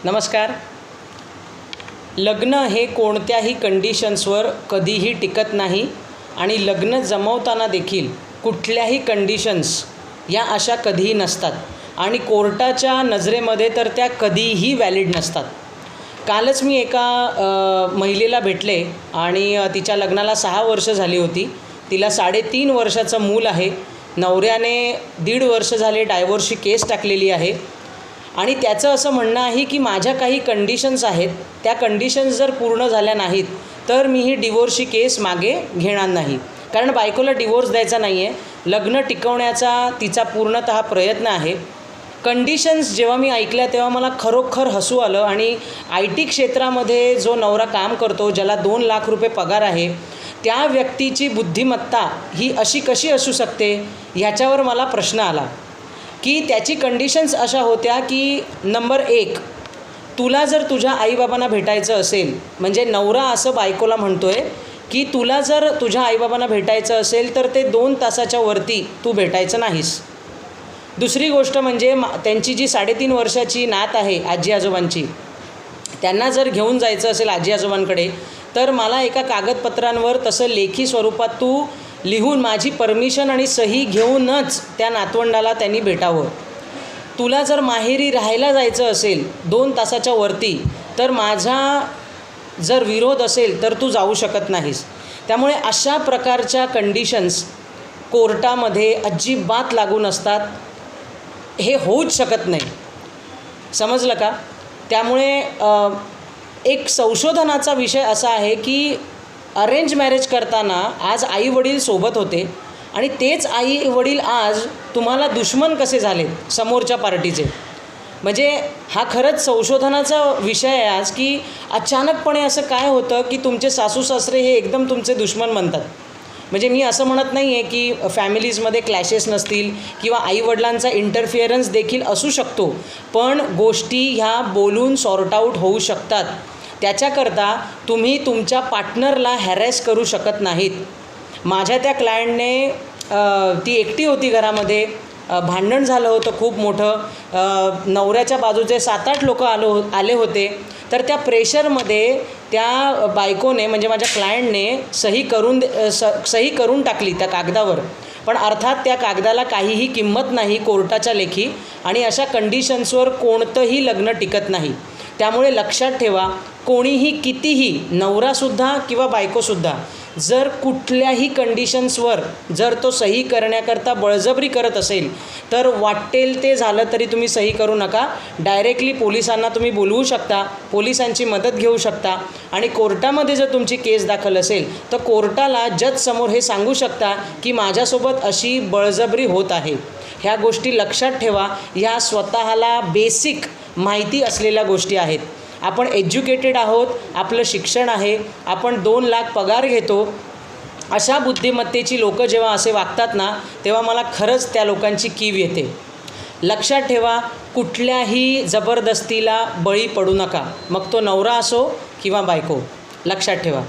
नमस्कार. लग्न हे कोणत्याही कंडिशन्सवर कधीही टिकत नाही आणि लग्न जमवताना देखील कुठल्याही कंडिशन्स या अशा कधीही नसतात आणि कोर्टाच्या नजरेमध्ये तर त्या कधीही व्हॅलिड नसतात. कालच मी एका महिलेला भेटले आणि तिच्या लग्नाला 6 वर्ष झाली होती. तिला 3.5 वर्षाचं मूल आहे. नवऱ्याने 1.5 वर्ष झाले डायव्होर्सची केस टाकलेली आहे आणि त्याचं असं म्हणणं आहे की माझ्या काही कंडिशन्स आहेत, त्या कंडिशन्स जर पूर्ण झाल्या नाहीत तर मी ही डिवोर्सची केस मागे घेणार नाही. कारण बायकोला डिवोर्स द्यायचा नाही आहे, लग्न टिकवण्याचा तिचा पूर्णतः प्रयत्न आहे. कंडिशन्स जेव्हा मी ऐकल्या तेव्हा मला खरोखर हसू आलं. आणि IT क्षेत्रामध्ये जो नवरा काम करतो, ज्याला 2 लाख रुपये पगार आहे, त्या व्यक्तीची बुद्धिमत्ता ही अशी कशी असू शकते ह्याच्यावर मला प्रश्न आला. की त्याची कंडिशन्स अशा होत्या की नंबर 1, तुला जर तुझ्या आईबाबांना भेटायचं असेल, म्हणजे नवरा असं बायकोला म्हणतो आहे की तुला जर तुझ्या आईबाबांना भेटायचं असेल तर ते 2 तासाच्या वरती तू भेटायचं नाहीस. दुसरी गोष्ट म्हणजे त्यांची जी 3.5 वर्षाची नात आहे आजी आजोबांची, त्यांना जर घेऊन जायचं असेल आजी आजोबांकडे तर मला एका कागदपत्रांवर तसं लेखी स्वरूपात तू लिहून माझी परमिशन आणि सही घेऊनच त्या नातवंडाला त्यांनी भेटावं. तुला जर माहेरी राहायला जायचं असेल 2 तासाच्या वरती तर माझा जर विरोध असेल तर तू जाऊ शकत नाहीस. त्यामुळे अशा प्रकारच्या कंडिशन्स कोर्टामध्ये अजिबात लागू नसतात. हे होऊच शकत नाही. समजलं का? त्यामुळे एक संशोधनाचा विषय असा आहे की अरेंज मॅरेज करताना आज आईवडील सोबत होते आणि तेच आईवडील आज तुम्हाला दुश्मन कसे झाले समोरच्या पार्टीचे. म्हणजे हा खरंच संशोधनाचा विषय आहे आज की अचानकपणे असं काय होतं की तुमचे सासू सासरे हे एकदम तुमचे दुश्मन बनतात. म्हणजे मी असं म्हणत नाही आहे की फॅमिलीजमध्ये क्लॅशेस नसतील किंवा आईवडिलांचा इंटरफिअरन्स देखील असू शकतो, पण गोष्टी ह्या बोलून सॉर्ट आऊट होऊ शकतात. त्याच्याकरता तुम्ही तुमच्या पार्टनरला हॅरॅस करू शकत नाहीत. माझ्या त्या क्लायंटने ती एकटी होती घरामध्ये, भांडण झालं होतं खूप मोठं, नवऱ्याच्या बाजूचे 7-8 लोक आले होते. तर त्या प्रेशरमध्ये त्या बायकोने म्हणजे माझ्या क्लायंटने सही करून टाकली त्या कागदावर. पण अर्थात त्या कागदाला काहीही किंमत नाही कोर्टाच्या लेखी आणि अशा कंडिशन्सवर कोणतंही लग्न टिकत नाही. त्यामुळे लक्षात ठेवा, कोणीही कितीही नवरासुद्धा किंवा बायकोसुद्धा जर कुठल्याही कंडिशन्सवर जर तो सही करण्याकरता बळजबरी करत असेल तर वाटेल ते झालं तरी तुम्ही सही करू नका. डायरेक्टली पोलिसांना तुम्ही बोलवू शकता, पोलिसांची मदत घेऊ शकता आणि कोर्टामध्ये जर तुमची केस दाखल असेल तर कोर्टाला जजसमोर हे सांगू शकता की माझ्यासोबत अशी बळजबरी होत आहे. ह्या गोष्टी लक्षात ठेवा. ह्या स्वतःला बेसिक माहिती असलेल्या गोष्टी आहेत. आपण एज्युकेटेड आहोत, आपलं शिक्षण आहे, आपण 2 लाख पगार घेतो. अशा बुद्धिमत्तेची लोकं जेव्हा असे वागतात ना तेव्हा मला खरंच त्या लोकांची कीव येते. लक्षात ठेवा, कुठल्याही जबरदस्तीला बळी पडू नका, मग तो नवरा असो किंवा बायको. लक्षात ठेवा.